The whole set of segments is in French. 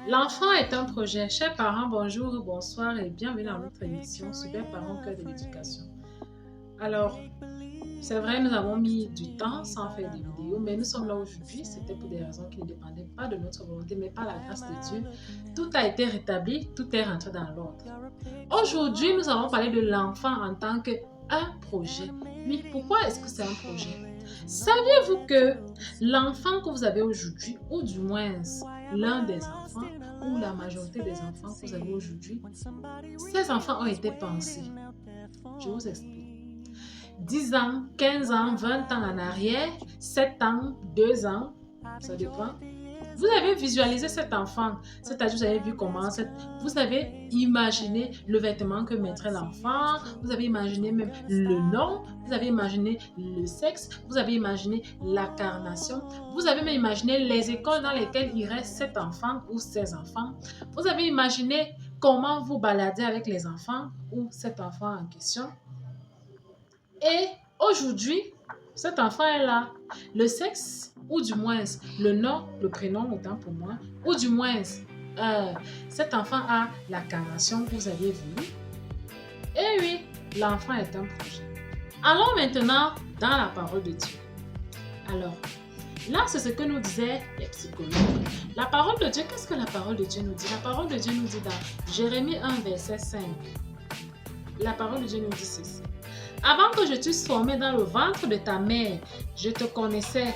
L'enfant est un projet. Chers parents, bonjour, bonsoir et bienvenue dans notre émission Super Parents au cœur de l'éducation. Alors, c'est vrai, nous avons mis du temps sans faire des vidéos, mais nous sommes là aujourd'hui. C'était pour des raisons qui ne dépendaient pas de notre volonté, mais par la grâce de Dieu. Tout a été rétabli, tout est rentré dans l'ordre. Aujourd'hui, nous allons parler de l'enfant en tant qu'un projet. Oui, pourquoi est-ce que c'est un projet? Saviez-vous que l'enfant que vous avez aujourd'hui, ou du moins l'un des enfants, ou la majorité des enfants que vous avez aujourd'hui, ces enfants ont été pensés. Je vous explique. 10 ans, 15 ans, 20 ans en arrière, 7 ans, 2 ans, ça dépend. Vous avez visualisé cet enfant, c'est-à-dire vous avez vu comment, vous avez imaginé le vêtement que mettrait l'enfant, vous avez imaginé même le nom, vous avez imaginé le sexe, vous avez imaginé la carnation, vous avez même imaginé les écoles dans lesquelles irait cet enfant ou ces enfants, vous avez imaginé comment vous baladez avec les enfants ou cet enfant en question. Et aujourd'hui, cet enfant est là. Le sexe, ou du moins le nom, le prénom autant pour moi, ou du moins cet enfant a la carnation que vous aviez vue. Et oui, l'enfant est un projet. Allons maintenant dans la parole de Dieu. Alors, là, c'est ce que nous disaient les psychologues. La parole de Dieu, qu'est-ce que la parole de Dieu nous dit? La parole de Dieu nous dit dans Jérémie 1, verset 5. La parole de Dieu nous dit ceci. Avant que je t'eusse formé dans le ventre de ta mère, je te connaissais.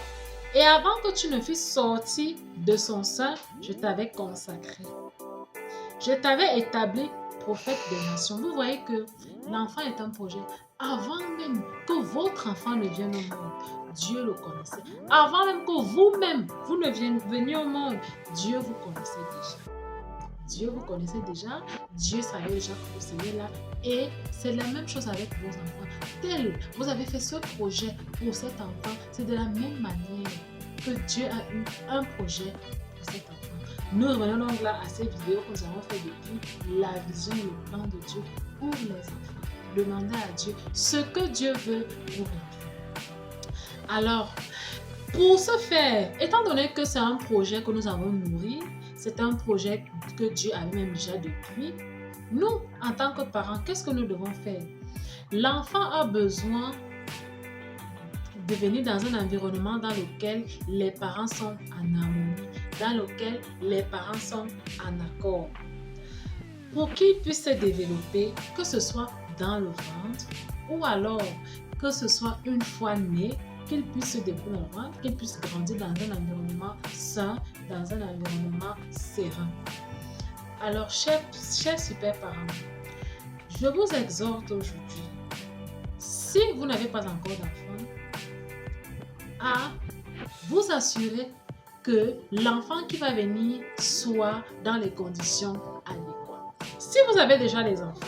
Et avant que tu ne fusses sorti de son sein, je t'avais consacré. Je t'avais établi prophète des nations. Vous voyez que l'enfant est un projet. Avant même que votre enfant ne vienne au monde, Dieu le connaissait. Avant même que vous-même, vous ne veniez au monde, Dieu vous connaissait déjà. Dieu vous connaissait déjà, Dieu savait déjà que vous seriez là et c'est la même chose avec vos enfants. Tel vous avez fait ce projet pour cet enfant, c'est de la même manière que Dieu a eu un projet pour cet enfant. Nous revenons donc là à cette vidéo que nous avons fait depuis la vision et le plan de Dieu pour les enfants. Demandez à Dieu ce que Dieu veut pour vous. Alors, pour ce faire, étant donné que c'est un projet que nous avons nourri, c'est un projet que Dieu avait même déjà depuis. Nous, en tant que parents, qu'est-ce que nous devons faire? L'enfant a besoin de venir dans un environnement dans lequel les parents sont en harmonie, dans lequel les parents sont en accord. Pour qu'il puisse se développer, que ce soit dans le ventre ou alors que ce soit une fois né, qu'il puisse se développer dans le ventre, qu'il puisse grandir dans un environnement sain, dans un environnement serein. Alors, chers super parents, je vous exhorte aujourd'hui, si vous n'avez pas encore d'enfant, à vous assurer que l'enfant qui va venir soit dans les conditions adéquates. Si vous avez déjà des enfants,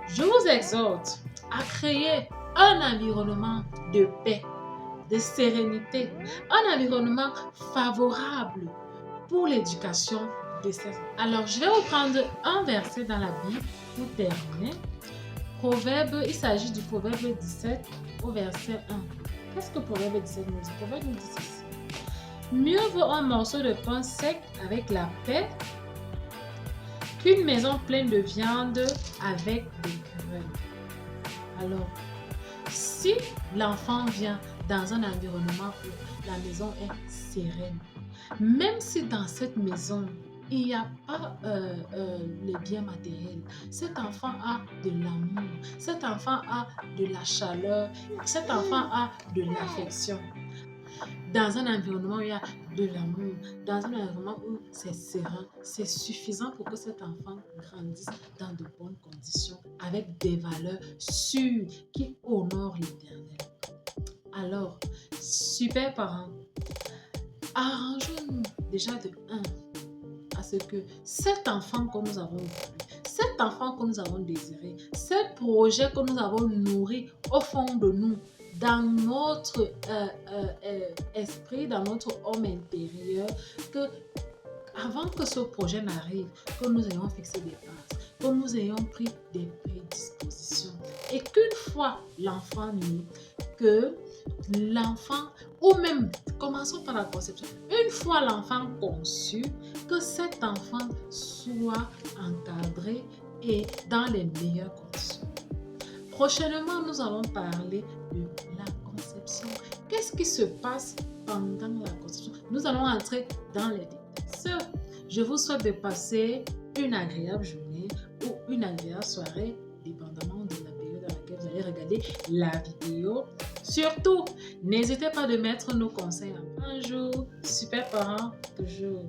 je vous exhorte à créer un environnement de paix, de sérénité, un environnement favorable pour l'éducation de ces enfants. Alors, je vais vous prendre un verset dans la Bible pour terminer. Proverbe, il s'agit du Proverbe 17 au verset 1. Qu'est-ce que Proverbe 17 nous dit? Proverbe nous dit ceci. Mieux vaut un morceau de pain sec avec la paix qu'une maison pleine de viande avec des querelles. Alors, si l'enfant vient dans un environnement où la maison est sereine, même si dans cette maison, il n'y a pas les biens matériels, cet enfant a de l'amour, cet enfant a de la chaleur, cet enfant a de l'affection. Dans un environnement où il y a de l'amour, dans un environnement où c'est serein, c'est suffisant pour que cet enfant grandisse dans de bonnes conditions, avec des valeurs sûres qui honorent l'Éternel. Alors, super parents, arrangeons-nous déjà de 1 à ce que cet enfant que nous avons voulu, cet enfant que nous avons désiré, ce projet que nous avons nourri au fond de nous, dans notre esprit, dans notre homme intérieur, que avant que ce projet n'arrive, que nous ayons fixé des bases, que nous ayons pris des prédispositions et qu'une fois l'enfant né, que l'enfant, ou même, commençons par la conception, une fois l'enfant conçu, que cet enfant soit encadré et dans les meilleures conditions. Prochainement, nous allons parler de la conception. Qu'est-ce qui se passe pendant la conception? Nous allons entrer dans les détails. Je vous souhaite de passer une agréable journée ou une agréable soirée, dépendamment de la période dans laquelle vous allez regarder la vidéo. Surtout, n'hésitez pas de mettre nos conseils en un jour. Super parents, toujours.